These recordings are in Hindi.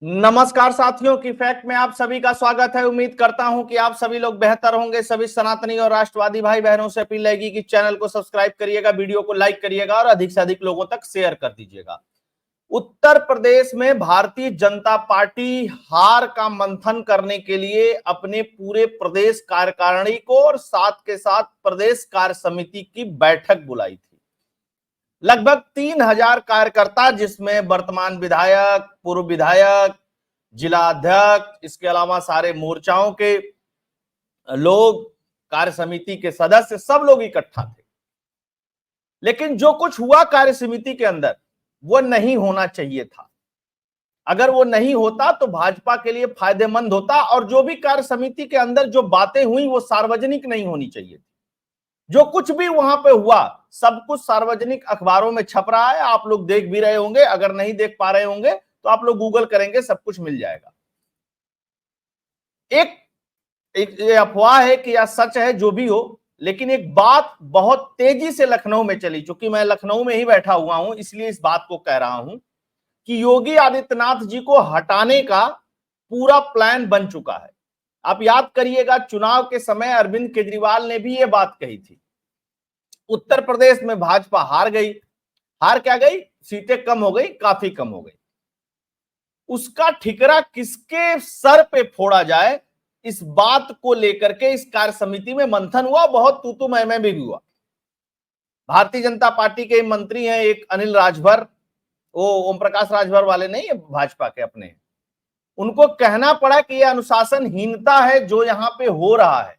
नमस्कार साथियों की फैक्ट में आप सभी का स्वागत है। उम्मीद करता हूं कि आप सभी लोग बेहतर होंगे। सभी सनातनी और राष्ट्रवादी भाई बहनों से अपील रहेगी कि चैनल को सब्सक्राइब करिएगा, वीडियो को लाइक करिएगा और अधिक से अधिक लोगों तक शेयर कर दीजिएगा। उत्तर प्रदेश में भारतीय जनता पार्टी हार का मंथन करने के लिए अपने पूरे प्रदेश कार्यकारिणी को और साथ के साथ प्रदेश कार्य समिति की बैठक बुलाई थी। लगभग 3,000 कार्यकर्ता, जिसमें वर्तमान विधायक, पूर्व विधायक, जिला अध्यक्ष, इसके अलावा सारे मोर्चाओं के लोग, कार्य समिति के सदस्य, सब लोग इकट्ठा थे। लेकिन जो कुछ हुआ कार्य समिति के अंदर वो नहीं होना चाहिए था। अगर वो नहीं होता तो भाजपा के लिए फायदेमंद होता, और जो भी कार्य समिति के अंदर जो बातें हुई वो सार्वजनिक नहीं होनी चाहिए थी। जो कुछ भी वहां पे हुआ सब कुछ सार्वजनिक अखबारों में छप रहा है, आप लोग देख भी रहे होंगे। अगर नहीं देख पा रहे होंगे तो आप लोग गूगल करेंगे, सब कुछ मिल जाएगा। एक ये अफवाह है कि या सच है, जो भी हो, लेकिन एक बात बहुत तेजी से लखनऊ में चली। चूंकि मैं लखनऊ में ही बैठा हुआ हूं इसलिए इस बात को कह रहा हूं कि योगी आदित्यनाथ जी को हटाने का पूरा प्लान बन चुका है। आप याद करिएगा, चुनाव के समय अरविंद केजरीवाल ने भी ये बात कही थी। उत्तर प्रदेश में भाजपा हार गई। हार क्या गई? सीटें कम हो गई, काफी कम हो गई। उसका ठिकरा किसके सर पे फोड़ा जाए, इस बात को लेकर के इस कार्य समिति में मंथन हुआ। बहुत तू मैं भी हुआ। भारतीय जनता पार्टी के मंत्री हैं एक अनिल राजभर, वो ओम प्रकाश राजभर वाले नहीं है, भाजपा के अपने हैं। उनको कहना पड़ा कि यह अनुशासनहीनता है जो यहां पे हो रहा है।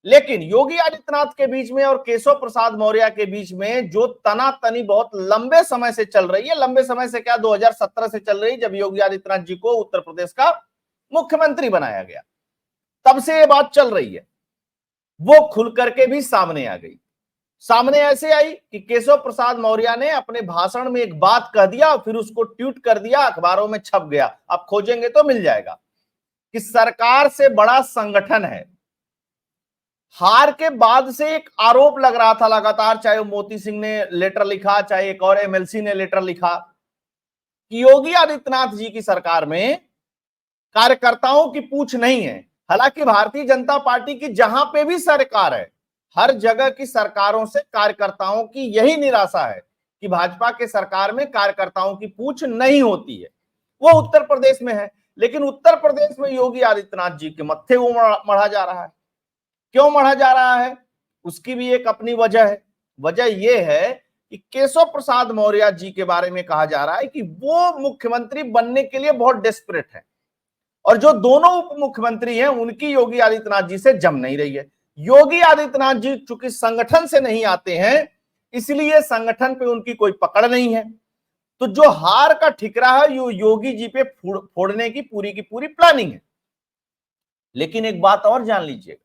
लेकिन योगी आदित्यनाथ के बीच में और केशव प्रसाद मौर्य के बीच में जो तनातनी बहुत लंबे समय से चल रही है, लंबे समय से क्या, 2017 से चल रही, जब योगी आदित्यनाथ जी को उत्तर प्रदेश का मुख्यमंत्री बनाया गया, तब से ये बात चल रही है। वो खुल करके भी सामने आ गई। सामने ऐसे आई कि केशव प्रसाद मौर्य ने अपने भाषण में एक बात कह दिया, फिर उसको ट्वीट कर दिया, अखबारों में छप गया। आप खोजेंगे तो मिल जाएगा कि सरकार से बड़ा संगठन है। हार के बाद से एक आरोप लग रहा था लगातार, चाहे वो मोती सिंह ने लेटर लिखा, चाहे एक और एमएलसी ने लेटर लिखा, कि योगी आदित्यनाथ जी की सरकार में कार्यकर्ताओं की पूछ नहीं है। हालांकि भारतीय जनता पार्टी की जहां पे भी सरकार है, हर जगह की सरकारों से कार्यकर्ताओं की यही निराशा है कि भाजपा के सरकार में कार्यकर्ताओं की पूछ नहीं होती है। वो उत्तर प्रदेश में है, लेकिन उत्तर प्रदेश में योगी आदित्यनाथ जी के मत्थे वो मढ़ा जा रहा है। क्यों मढ़ा जा रहा है? उसकी भी एक अपनी वजह है। वजह यह है कि केशव प्रसाद मौर्य जी के बारे में कहा जा रहा है कि वो मुख्यमंत्री बनने के लिए बहुत डेस्परेट है, और जो दोनों उप मुख्यमंत्री हैं उनकी योगी आदित्यनाथ जी से जम नहीं रही है। योगी आदित्यनाथ जी चूंकि संगठन से नहीं आते हैं, इसलिए संगठन पे उनकी कोई पकड़ नहीं है। तो जो हार का ठिकरा है यो योगी जी पे फोड़ने की पूरी प्लानिंग है। लेकिन एक बात और जान लीजिएगा,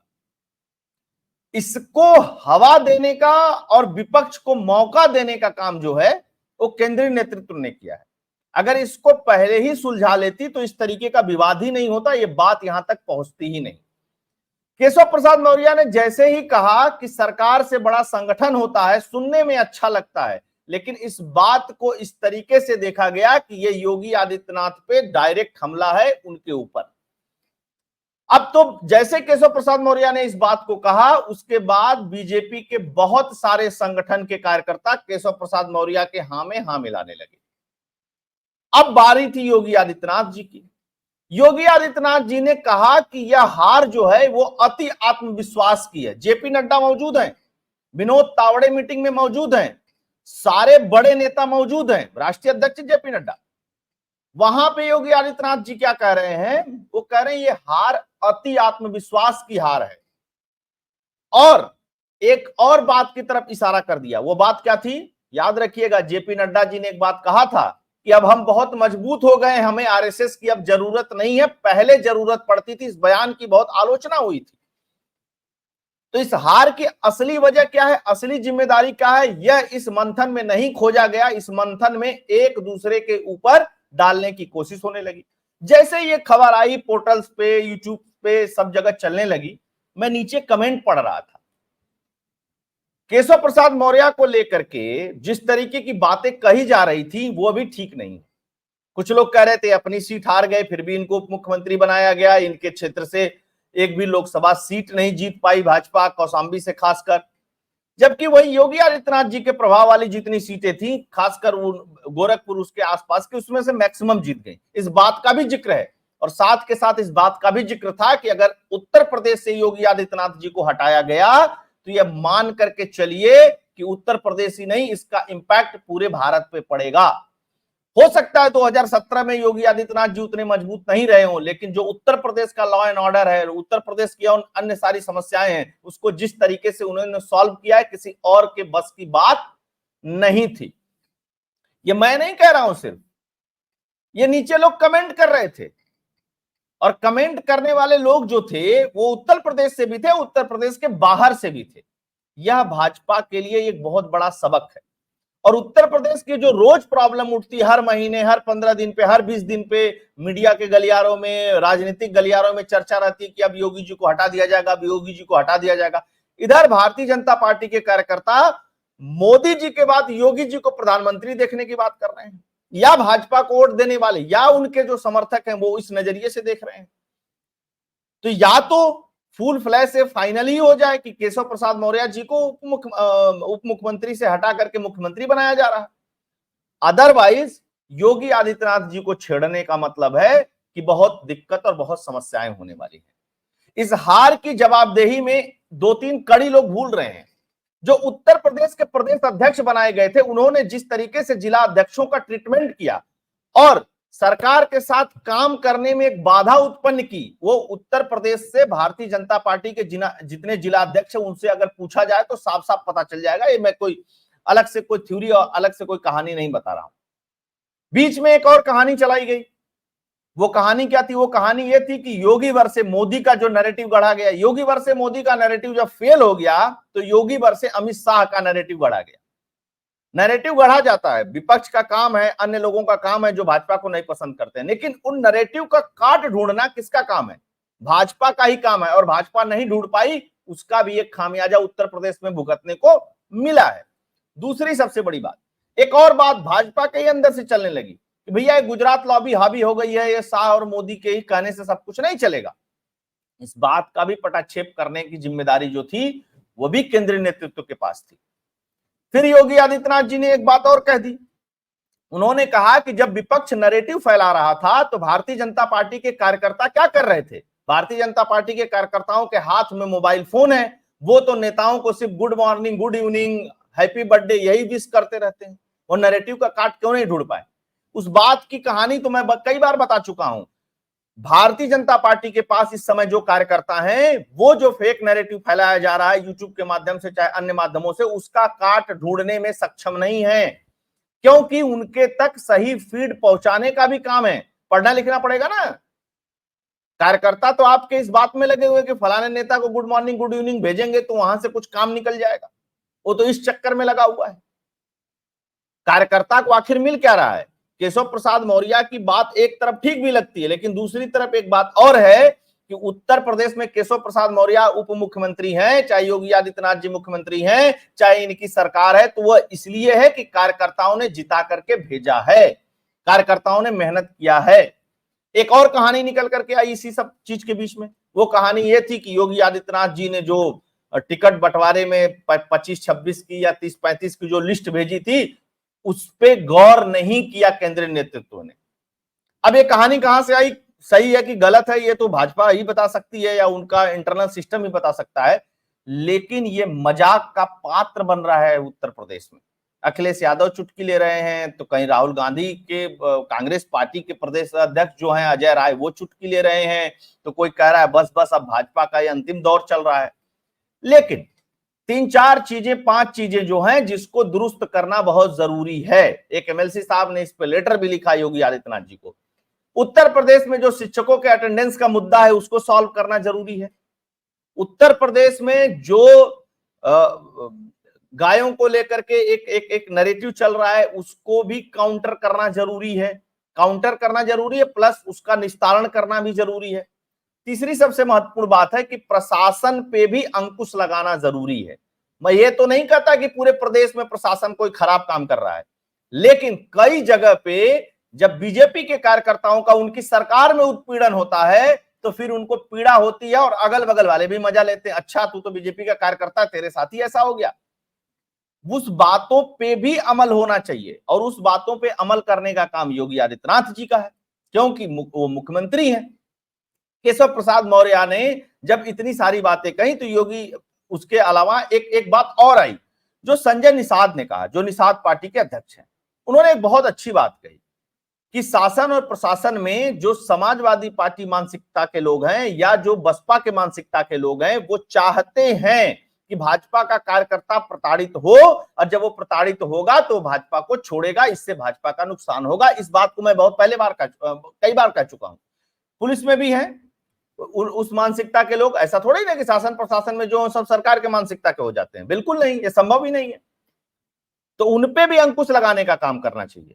इसको हवा देने का और विपक्ष को मौका देने का काम जो है वो केंद्रीय नेतृत्व ने किया है। अगर इसको पहले ही सुलझा लेती तो इस तरीके का विवाद ही नहीं होता, ये बात यहां तक पहुंचती ही नहीं। केशव प्रसाद मौर्य ने जैसे ही कहा कि सरकार से बड़ा संगठन होता है, सुनने में अच्छा लगता है, लेकिन इस बात को इस तरीके से देखा गया कि ये योगी आदित्यनाथ पे डायरेक्ट हमला है उनके ऊपर। अब तो जैसे केशव प्रसाद मौर्य ने इस बात को कहा, उसके बाद बीजेपी के बहुत सारे संगठन के कार्यकर्ता केशव प्रसाद मौर्य के हां में हां मिलाने लगे। अब बारी थी योगी आदित्यनाथ जी की। योगी आदित्यनाथ जी ने कहा कि यह हार जो है वो अति आत्मविश्वास की है। जेपी नड्डा मौजूद हैं, विनोद तावड़े मीटिंग में मौजूद हैं, सारे बड़े नेता मौजूद हैं, राष्ट्रीय अध्यक्ष जेपी नड्डा। वहां पे योगी आदित्यनाथ जी क्या कह रहे हैं? वो कह रहे हैं ये हार अति आत्मविश्वास की हार है। और एक और बात की तरफ इशारा कर दिया। वो बात क्या थी? याद रखिएगा, जेपी नड्डा जी ने एक बात कहा था कि अब हम बहुत मजबूत हो गए, हमें आरएसएस की अब जरूरत नहीं है, पहले जरूरत पड़ती थी। इस बयान की बहुत आलोचना हुई थी। तो इस हार की असली वजह क्या है, असली जिम्मेदारी क्या है, यह इस मंथन में नहीं खोजा गया। इस मंथन में एक दूसरे के ऊपर डालने की कोशिश होने लगी। जैसे ये खबर आई पोर्टल्स पे, यूट्यूब पे, सब जगह चलने लगी, मैं नीचे कमेंट पढ़ रहा था। केशव प्रसाद मौर्य को लेकर के जिस तरीके की बातें कही जा रही थी वो भी ठीक नहीं। कुछ लोग कह रहे थे अपनी सीट हार गए फिर भी इनको उप मुख्यमंत्री बनाया गया, इनके क्षेत्र से एक भी लोकसभा सीट नहीं जीत पाई भाजपा, कौशाम्बी से खासकर। जबकि वही योगी आदित्यनाथ जी के प्रभाव वाली जितनी सीटें थी, खासकर गोरखपुर उसके आसपास की, उसमें से मैक्सिमम जीत गई। इस बात का भी जिक्र है और साथ के साथ इस बात का भी जिक्र था कि अगर उत्तर प्रदेश से योगी आदित्यनाथ जी को हटाया गया तो यह मान करके चलिए कि उत्तर प्रदेश ही नहीं, इसका इंपैक्ट पूरे भारत पे पड़ेगा। हो सकता है 2017 में योगी आदित्यनाथ जी उतने मजबूत नहीं रहे हों, लेकिन जो उत्तर प्रदेश का लॉ एंड ऑर्डर है, उत्तर प्रदेश की अन्य सारी समस्याएं हैं, उसको जिस तरीके से उन्होंने सॉल्व किया है, किसी और के बस की बात नहीं थी। ये मैं नहीं कह रहा हूं, सिर्फ ये नीचे लोग कमेंट कर रहे थे, और कमेंट करने वाले लोग जो थे वो उत्तर प्रदेश से भी थे, उत्तर प्रदेश के बाहर से भी थे। यह भाजपा के लिए एक बहुत बड़ा सबक है। और उत्तर प्रदेश की जो रोज प्रॉब्लम उठती है, हर महीने, हर 15 दिन पे, हर 20 दिन पे मीडिया के गलियारों में, राजनीतिक गलियारों में चर्चा रहती है कि अब योगी जी को हटा दिया जाएगा, अब योगी जी को हटा दिया जाएगा। इधर भारतीय जनता पार्टी के कार्यकर्ता मोदी जी के बाद योगी जी को प्रधानमंत्री देखने की बात कर रहे हैं, या भाजपा को वोट देने वाले या उनके जो समर्थक हैं वो इस नजरिए से देख रहे हैं। तो या तो फुल फ्लैश से फाइनली हो जाए कि केशव प्रसाद मौर्य जी को उप मुख्यमंत्री से हटा करके मुख्यमंत्री बनाया जा रहा है, अदरवाइज योगी आदित्यनाथ जी को छेड़ने का मतलब है कि बहुत दिक्कत और बहुत समस्याएं होने वाली है। इस हार की जवाबदेही में 2-3 कड़ी लोग भूल रहे हैं। जो उत्तर प्रदेश के प्रदेश अध्यक्ष बनाए गए थे, उन्होंने जिस तरीके से जिला अध्यक्षों का ट्रीटमेंट किया और सरकार के साथ काम करने में एक बाधा उत्पन्न की, वो उत्तर प्रदेश से भारतीय जनता पार्टी के जितने जिला अध्यक्ष हैं उनसे अगर पूछा जाए तो साफ साफ पता चल जाएगा। ये मैं कोई अलग से कोई थ्योरी और अलग से कोई कहानी नहीं बता रहा हूं। बीच में एक और कहानी चलाई गई। वो कहानी क्या थी? वो कहानी ये थी कि योगी वर्सेस मोदी का जो नैरेटिव गढ़ा गया, योगी वर्सेस मोदी का नैरेटिव जब फेल हो गया तो योगी वर्सेस अमित शाह का नैरेटिव गढ़ा गया। नैरेटिव गढ़ा जाता है, विपक्ष का काम है, अन्य लोगों का काम है जो भाजपा को नहीं पसंद करते हैं, लेकिन उन नैरेटिव का काट ढूंढना किसका काम है? भाजपा का ही काम है। और भाजपा नहीं ढूंढ पाई, उसका भी एक खामियाजा उत्तर प्रदेश में भुगतने को मिला है। दूसरी सबसे बड़ी बात, एक और बात भाजपा के ही अंदर से चलने लगी कि भैया गुजरात लॉबी हावी हो गई है, ये शाह और मोदी के ही कहने से सब कुछ नहीं चलेगा। इस बात का भी पटाक्षेप करने की जिम्मेदारी जो थी वो भी केंद्रीय नेतृत्व के पास थी। फिर योगी आदित्यनाथ जी ने एक बात और कह दी। उन्होंने कहा कि जब विपक्ष नैरेटिव फैला रहा था तो भारतीय जनता पार्टी के कार्यकर्ता क्या कर रहे थे? भारतीय जनता पार्टी के कार्यकर्ताओं के हाथ में मोबाइल फोन है, वो तो नेताओं को सिर्फ good morning, good evening, happy birthday यही विश करते रहते हैं, और नैरेटिव का काट क्यों नहीं ढूंढ पाए? उस बात की कहानी तो मैं कई बार बता चुका हूं। भारतीय जनता पार्टी के पास इस समय जो कार्यकर्ता हैं, वो जो फेक नैरेटिव फैलाया जा रहा है यूट्यूब के माध्यम से चाहे अन्य माध्यमों से, उसका काट ढूंढने में सक्षम नहीं है, क्योंकि उनके तक सही फीड पहुंचाने का भी काम है। पढ़ना लिखना पड़ेगा ना। कार्यकर्ता तो आपके इस बात में लगे हुए कि फलाने नेता को गुड मॉर्निंग, गुड इवनिंग भेजेंगे तो वहां से कुछ काम निकल जाएगा, वो तो इस चक्कर में लगा हुआ है। कार्यकर्ता को आखिर मिल क्या रहा है? केशव प्रसाद मौर्य की बात एक तरफ ठीक भी लगती है, लेकिन दूसरी तरफ एक बात और है कि उत्तर प्रदेश में केशव प्रसाद मौर्य उप मुख्यमंत्री हैं, चाहे योगी आदित्यनाथ जी मुख्यमंत्री हैं, चाहे इनकी सरकार है, तो वह इसलिए है कि कार्यकर्ताओं ने जिता करके भेजा है, कार्यकर्ताओं ने मेहनत किया है। एक और कहानी निकल करके आई इसी सब चीज के बीच में। वो कहानी ये थी कि योगी आदित्यनाथ जी ने जो टिकट बंटवारे में 25-26 की या 30-35 की जो लिस्ट भेजी थी, उस पे गौर नहीं किया केंद्रीय नेतृत्व ने। अब ये कहानी कहां से आई, सही है कि गलत है, ये तो भाजपा ही बता सकती है या उनका इंटरनल सिस्टम ही बता सकता है, लेकिन ये मजाक का पात्र बन रहा है उत्तर प्रदेश में। अखिलेश यादव चुटकी ले रहे हैं, तो कहीं राहुल गांधी के कांग्रेस पार्टी के प्रदेश अध्यक्ष जो हैं अजय राय, वो चुटकी ले रहे हैं, तो कोई कह रहा है बस बस अब भाजपा का ये अंतिम दौर चल रहा है। लेकिन 3-4 चीजें, 5 चीजें जो हैं जिसको दुरुस्त करना बहुत जरूरी है। एक एमएलसी साहब ने इस पे लेटर भी लिखा योगी आदित्यनाथ जी को। उत्तर प्रदेश में जो शिक्षकों के अटेंडेंस का मुद्दा है उसको सॉल्व करना जरूरी है। उत्तर प्रदेश में जो गायों को लेकर के एक नैरेटिव चल रहा है उसको भी काउंटर करना जरूरी है, काउंटर करना जरूरी है, प्लस उसका निस्तारण करना भी जरूरी है। तीसरी सबसे महत्वपूर्ण बात है कि प्रशासन पे भी अंकुश लगाना जरूरी है। मैं ये तो नहीं कहता कि पूरे प्रदेश में प्रशासन कोई खराब काम कर रहा है, लेकिन कई जगह पे जब बीजेपी के कार्यकर्ताओं का उनकी सरकार में उत्पीड़न होता है तो फिर उनको पीड़ा होती है और अगल बगल वाले भी मजा लेते हैं। अच्छा, तू तो बीजेपी का कार्यकर्ता, तेरे साथ ही ऐसा हो गया। उस बातों पे भी अमल होना चाहिए और उस बातों पे अमल करने का काम योगी आदित्यनाथ जी का है, क्योंकि वो मुख्यमंत्री हैं। केशव प्रसाद मौर्य ने जब इतनी सारी बातें कही तो योगी, उसके अलावा एक बात और आई जो संजय निषाद ने कहा, जो निषाद पार्टी के अध्यक्ष हैं। उन्होंने एक बहुत अच्छी बात कही कि शासन और प्रशासन में जो समाजवादी पार्टी मानसिकता के लोग हैं या जो बसपा के मानसिकता के लोग हैं, वो चाहते हैं कि भाजपा का कार्यकर्ता प्रताड़ित हो, और जब वो प्रताड़ित होगा तो भाजपा को छोड़ेगा, इससे भाजपा का नुकसान होगा। इस बात को मैं बहुत कई बार कह चुका हूं। पुलिस में भी है उस मानसिकता के लोग। ऐसा थोड़ा ही ना कि शासन प्रशासन में जो सब सरकार के मानसिकता के हो जाते हैं, बिल्कुल नहीं, ये संभव ही नहीं है। तो उनपे भी अंकुश लगाने का काम करना चाहिए।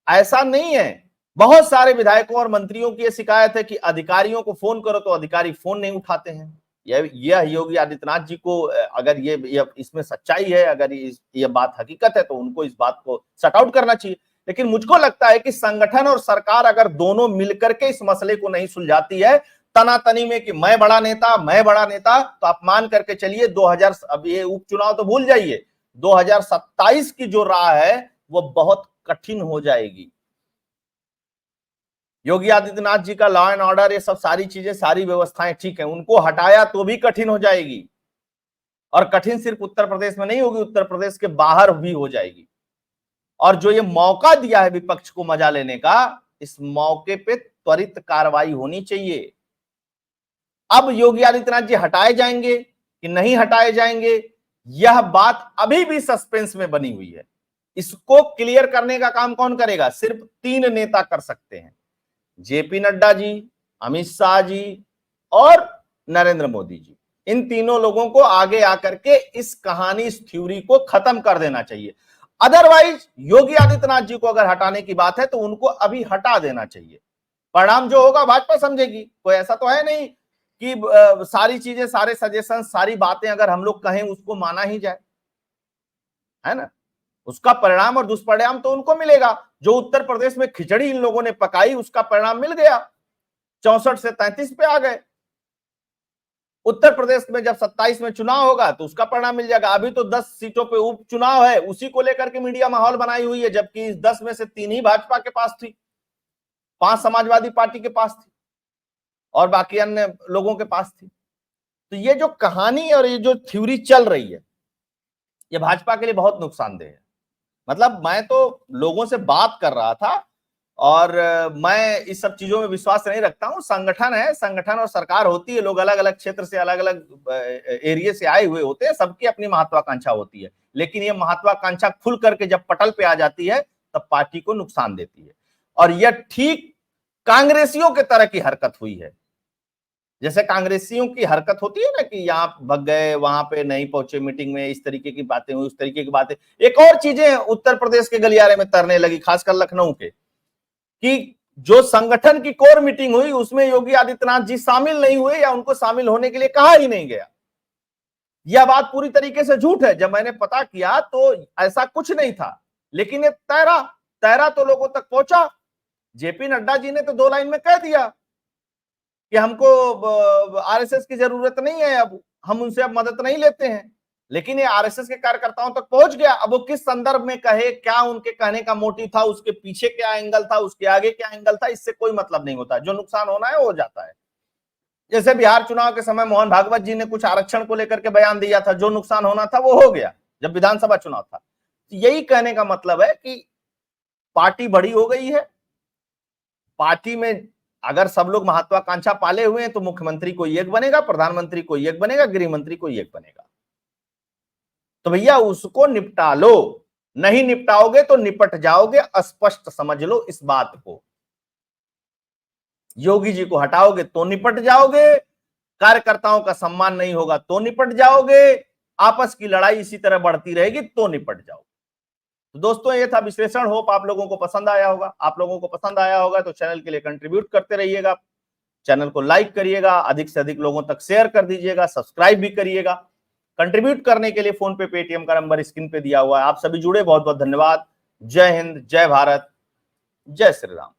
ऐसा नहीं है, बहुत सारे विधायकों और मंत्रियों की यह शिकायत है कि अधिकारियों को फोन करो तो अधिकारी फोन नहीं उठाते हैं। यह योगी आदित्यनाथ जी को, अगर ये इसमें सच्चाई है, अगर ये बात हकीकत है, तो उनको इस बात को सट आउट करना चाहिए। लेकिन मुझको लगता है कि संगठन और सरकार अगर दोनों मिलकर के इस मसले को नहीं सुलझाती है, तनातनी में कि मैं बड़ा नेता, तो आप मान करके चलिए 2000, अब ये उपचुनाव तो भूल जाइए, 2027 की जो राह है वो बहुत कठिन हो जाएगी। योगी आदित्यनाथ जी का लॉ एंड ऑर्डर, ये सब सारी चीजें, सारी व्यवस्थाएं ठीक है, उनको हटाया तो भी कठिन हो जाएगी। और कठिन सिर्फ उत्तर प्रदेश में नहीं होगी, उत्तर प्रदेश के बाहर भी हो जाएगी। और जो ये मौका दिया है विपक्ष को मजा लेने का, इस मौके पे त्वरित कार्रवाई होनी चाहिए। अब योगी आदित्यनाथ जी हटाए जाएंगे कि नहीं हटाए जाएंगे, यह बात अभी भी सस्पेंस में बनी हुई है। इसको क्लियर करने का काम कौन करेगा? सिर्फ 3 नेता कर सकते हैं, जेपी नड्डा जी, अमित शाह जी और नरेंद्र मोदी जी। इन तीनों लोगों को आगे आकर के इस कहानी, इस थ्योरी को खत्म कर देना चाहिए। अदरवाइज योगी आदित्यनाथ जी को अगर हटाने की बात है तो उनको अभी हटा देना चाहिए। परिणाम जो होगा भाजपा समझेगी। कोई ऐसा तो है नहीं कि सारी चीजें, सारे सजेशन, सारी बातें अगर हम लोग कहें उसको माना ही जाए, है ना। उसका परिणाम और दुष्परिणाम तो उनको मिलेगा। जो उत्तर प्रदेश में खिचड़ी इन लोगों ने पकाई, उसका परिणाम मिल गया, 64 से 33 पे आ गए। उत्तर प्रदेश में जब 27 में चुनाव होगा तो उसका परिणाम मिल जाएगा। अभी तो 10 सीटों पे उपचुनाव है, उसी को लेकर के मीडिया माहौल बनाई हुई है, जबकि इस 10 में से 3 ही भाजपा के पास थी, 5 समाजवादी पार्टी के पास थी और बाकी अन्य लोगों के पास थी। तो ये जो कहानी और ये जो थ्योरी चल रही है, ये भाजपा के लिए बहुत नुकसानदेह है। मतलब मैं तो लोगों से बात कर रहा था और मैं इस सब चीजों में विश्वास नहीं रखता हूं। संगठन है, संगठन और सरकार होती है, लोग अलग अलग क्षेत्र से, अलग अलग एरिया से आए हुए होते हैं, सबकी अपनी महत्वाकांक्षा होती है। लेकिन ये महत्वाकांक्षा खुल करके जब पटल पे आ जाती है तब पार्टी को नुकसान देती है। और यह ठीक कांग्रेसियों के तरह की हरकत हुई है। जैसे कांग्रेसियों की हरकत होती है ना कि यहाँ भग गए, वहां पे नहीं पहुंचे मीटिंग में, इस तरीके की बातें हुई, उस तरीके की बातें। एक और चीजें उत्तर प्रदेश के गलियारे में तरने लगी, खासकर लखनऊ के, कि जो संगठन की कोर मीटिंग हुई उसमें योगी आदित्यनाथ जी शामिल नहीं हुए या उनको शामिल होने के लिए कहा ही नहीं गया। यह बात पूरी तरीके से झूठ है। जब मैंने पता किया तो ऐसा कुछ नहीं था, लेकिन ये तैरा तो लोगों तक पहुंचा। जेपी नड्डा जी ने तो 2 लाइन में कह दिया कि हमको आरएसएस की जरूरत नहीं है, अब हम उनसे अब मदद नहीं लेते हैं। लेकिन ये आरएसएस के कार्यकर्ताओं तक पहुंच गया। अब वो किस संदर्भ में कहे, क्या उनके कहने का मोटिव था, उसके पीछे क्या एंगल था, उसके आगे क्या एंगल था, इससे कोई मतलब नहीं होता। जो नुकसान होना है वो हो जाता है। जैसे बिहार चुनाव के समय मोहन भागवत जी ने कुछ आरक्षण को लेकर के बयान दिया था, जो नुकसान होना था वो हो गया जब विधानसभा चुनाव था। तो यही कहने का मतलब है कि पार्टी बड़ी हो गई है। पार्टी में अगर सब लोग महत्वाकांक्षा पाले हुए हैं तो मुख्यमंत्री कोई एक बनेगा, प्रधानमंत्री कोई एक बनेगा, गृह मंत्री कोई एक बनेगा। तो भैया उसको निपटा लो, नहीं निपटाओगे तो निपट जाओगे, स्पष्ट समझ लो इस बात को। योगी जी को हटाओगे तो निपट जाओगे, कार्यकर्ताओं का सम्मान नहीं होगा तो निपट जाओगे, आपस की लड़ाई इसी तरह बढ़ती रहेगी तो निपट जाओगे। तो दोस्तों ये था विश्लेषण। होप आप लोगों को पसंद आया होगा। आप लोगों को पसंद आया होगा तो चैनल के लिए कंट्रीब्यूट करते रहिएगा, चैनल को लाइक करिएगा, अधिक से अधिक लोगों तक शेयर कर दीजिएगा, सब्सक्राइब भी करिएगा। कंट्रीब्यूट करने के लिए फोन पे, पेटीएम का नंबर स्क्रीन पे दिया हुआ है। आप सभी जुड़े, बहुत बहुत धन्यवाद। जय हिंद, जय भारत, जय श्री राम।